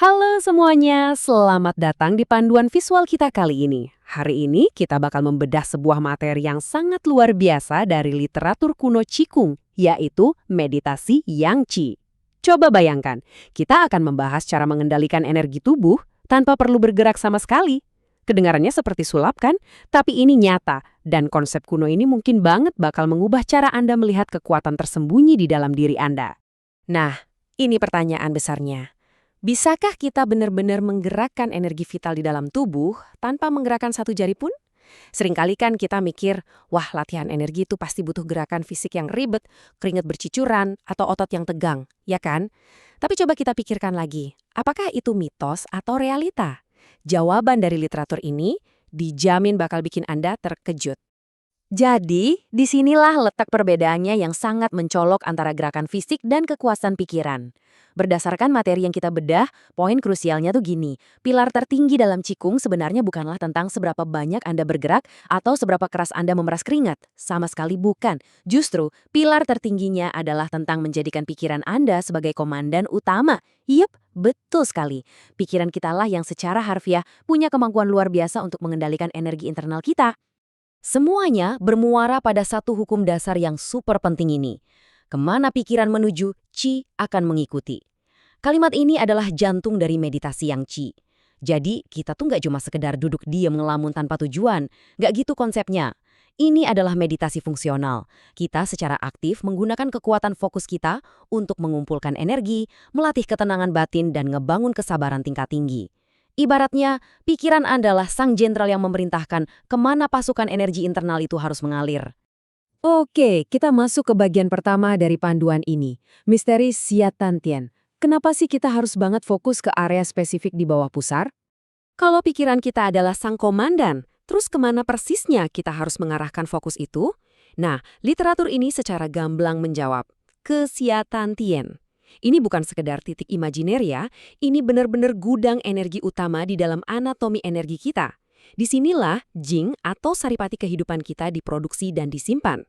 Halo semuanya, selamat datang di panduan visual kita kali ini. Hari ini kita bakal membedah sebuah materi yang sangat luar biasa dari literatur kuno Qigong, yaitu meditasi Yang Qi. Coba bayangkan, kita akan membahas cara mengendalikan energi tubuh tanpa perlu bergerak sama sekali. Kedengarannya seperti sulap kan? Tapi ini nyata, dan konsep kuno ini mungkin banget bakal mengubah cara Anda melihat kekuatan tersembunyi di dalam diri Anda. Nah, ini pertanyaan besarnya. Bisakah kita benar-benar menggerakkan energi vital di dalam tubuh tanpa menggerakkan satu jari pun? Seringkali kan kita mikir, wah latihan energi itu pasti butuh gerakan fisik yang ribet, keringat bercucuran, atau otot yang tegang, ya kan? Tapi coba kita pikirkan lagi, apakah itu mitos atau realita? Jawaban dari literatur ini dijamin bakal bikin Anda terkejut. Jadi, disinilah letak perbedaannya yang sangat mencolok antara gerakan fisik dan kekuasaan pikiran. Berdasarkan materi yang kita bedah, poin krusialnya tuh gini, pilar tertinggi dalam Qigong sebenarnya bukanlah tentang seberapa banyak Anda bergerak atau seberapa keras Anda memeras keringat. Sama sekali bukan. Justru, pilar tertingginya adalah tentang menjadikan pikiran Anda sebagai komandan utama. Yep, betul sekali. Pikiran kitalah yang secara harfiah punya kemampuan luar biasa untuk mengendalikan energi internal kita. Semuanya bermuara pada satu hukum dasar yang super penting ini. Kemana pikiran menuju, Qi akan mengikuti. Kalimat ini adalah jantung dari meditasi yang Qi. Jadi, kita tuh nggak cuma sekedar duduk diam ngelamun tanpa tujuan. Nggak gitu konsepnya. Ini adalah meditasi fungsional. Kita secara aktif menggunakan kekuatan fokus kita untuk mengumpulkan energi, melatih ketenangan batin, dan ngebangun kesabaran tingkat tinggi. Ibaratnya, pikiran Anda sang jenderal yang memerintahkan kemana pasukan energi internal itu harus mengalir. Oke, kita masuk ke bagian pertama dari panduan ini. Misteri Xia Tantien. Kenapa sih kita harus banget fokus ke area spesifik di bawah pusar? Kalau pikiran kita adalah sang komandan, terus kemana persisnya kita harus mengarahkan fokus itu? Nah, literatur ini secara gamblang menjawab, ke Xia Tantien. Ini bukan sekedar titik imajiner ya, ini benar-benar gudang energi utama di dalam anatomi energi kita. Disinilah jing atau saripati kehidupan kita diproduksi dan disimpan.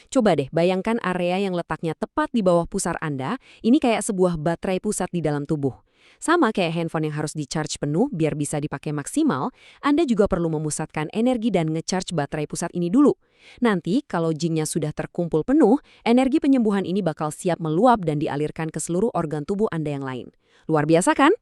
Coba deh bayangkan area yang letaknya tepat di bawah pusar Anda, ini kayak sebuah baterai pusat di dalam tubuh. Sama kayak handphone yang harus di-charge penuh biar bisa dipakai maksimal, Anda juga perlu memusatkan energi dan nge-charge baterai pusat ini dulu. Nanti kalau jingnya sudah terkumpul penuh, energi penyembuhan ini bakal siap meluap dan dialirkan ke seluruh organ tubuh Anda yang lain. Luar biasa kan?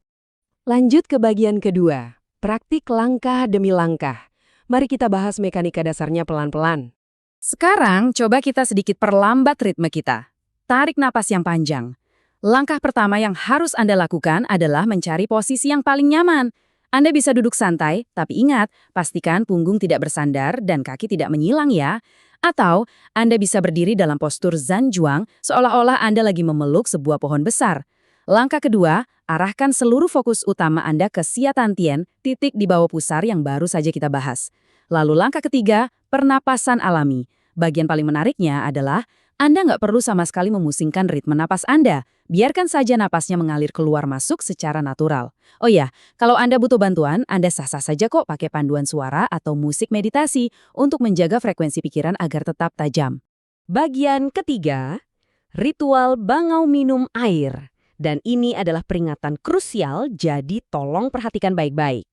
Lanjut ke bagian kedua, praktik langkah demi langkah. Mari kita bahas mekanika dasarnya pelan-pelan. Sekarang coba kita sedikit perlambat ritme kita. Tarik napas yang panjang. Langkah pertama yang harus Anda lakukan adalah mencari posisi yang paling nyaman. Anda bisa duduk santai, tapi ingat, pastikan punggung tidak bersandar dan kaki tidak menyilang ya. Atau, Anda bisa berdiri dalam postur Zanjuang seolah-olah Anda lagi memeluk sebuah pohon besar. Langkah kedua, arahkan seluruh fokus utama Anda ke Xia Tantien, titik di bawah pusar yang baru saja kita bahas. Lalu langkah ketiga, pernapasan alami. Bagian paling menariknya adalah Anda nggak perlu sama sekali memusingkan ritme napas Anda. Biarkan saja napasnya mengalir keluar masuk secara natural. Oh ya, kalau Anda butuh bantuan, Anda sah-sah saja kok pakai panduan suara atau musik meditasi untuk menjaga frekuensi pikiran agar tetap tajam. Bagian ketiga, ritual bangau minum air. Dan ini adalah peringatan krusial, jadi tolong perhatikan baik-baik.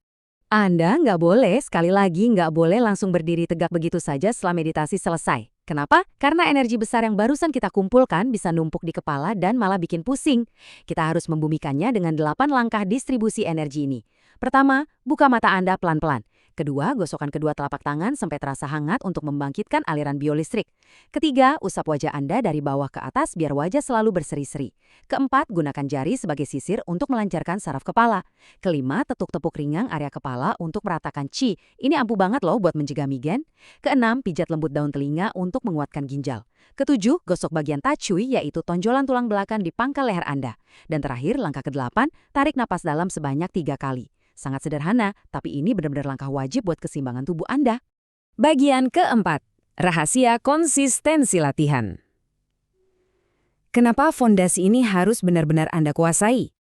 Anda nggak boleh, sekali lagi nggak boleh langsung berdiri tegak begitu saja setelah meditasi selesai. Kenapa? Karena energi besar yang barusan kita kumpulkan bisa numpuk di kepala dan malah bikin pusing. Kita harus membumikannya dengan 8 langkah distribusi energi ini. Pertama, buka mata Anda pelan-pelan. Kedua, gosokkan kedua telapak tangan sampai terasa hangat untuk membangkitkan aliran biolistrik. Ketiga, usap wajah Anda dari bawah ke atas biar wajah selalu berseri-seri. Keempat, gunakan jari sebagai sisir untuk melancarkan saraf kepala. Kelima, tetuk-tepuk ringan area kepala untuk meratakan Qi. Ini ampuh banget loh buat mencegah migrain. Keenam, pijat lembut daun telinga untuk menguatkan ginjal. Ketujuh, gosok bagian tachui yaitu tonjolan tulang belakang di pangkal leher Anda. Dan terakhir, langkah ke-8, tarik napas dalam sebanyak 3 kali. Sangat sederhana, tapi ini benar-benar langkah wajib buat keseimbangan tubuh Anda. Bagian keempat, rahasia konsistensi latihan. Kenapa fondasi ini harus benar-benar Anda kuasai?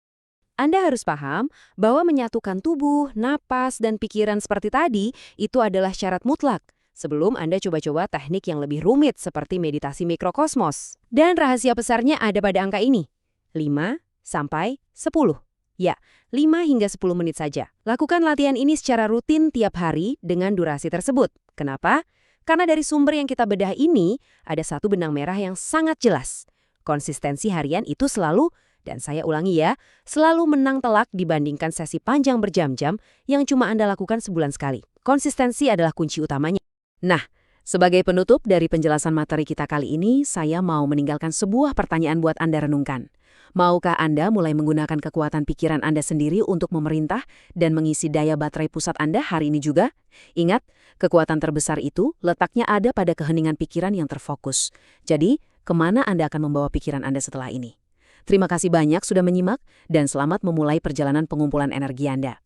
Anda harus paham bahwa menyatukan tubuh, napas, dan pikiran seperti tadi itu adalah syarat mutlak. Sebelum Anda coba-coba teknik yang lebih rumit seperti meditasi mikrokosmos. Dan rahasia besarnya ada pada angka ini, 5 sampai 10. Ya, 5 hingga 10 menit saja. Lakukan latihan ini secara rutin tiap hari dengan durasi tersebut. Kenapa? Karena dari sumber yang kita bedah ini, ada satu benang merah yang sangat jelas. Konsistensi harian itu selalu, dan saya ulangi ya, selalu menang telak dibandingkan sesi panjang berjam-jam yang cuma Anda lakukan sebulan sekali. Konsistensi adalah kunci utamanya. Nah, sebagai penutup dari penjelasan materi kita kali ini, saya mau meninggalkan sebuah pertanyaan buat Anda renungkan. Maukah Anda mulai menggunakan kekuatan pikiran Anda sendiri untuk memerintah dan mengisi daya baterai pusat Anda hari ini juga? Ingat, kekuatan terbesar itu letaknya ada pada keheningan pikiran yang terfokus. Jadi, kemana Anda akan membawa pikiran Anda setelah ini? Terima kasih banyak sudah menyimak dan selamat memulai perjalanan pengumpulan energi Anda.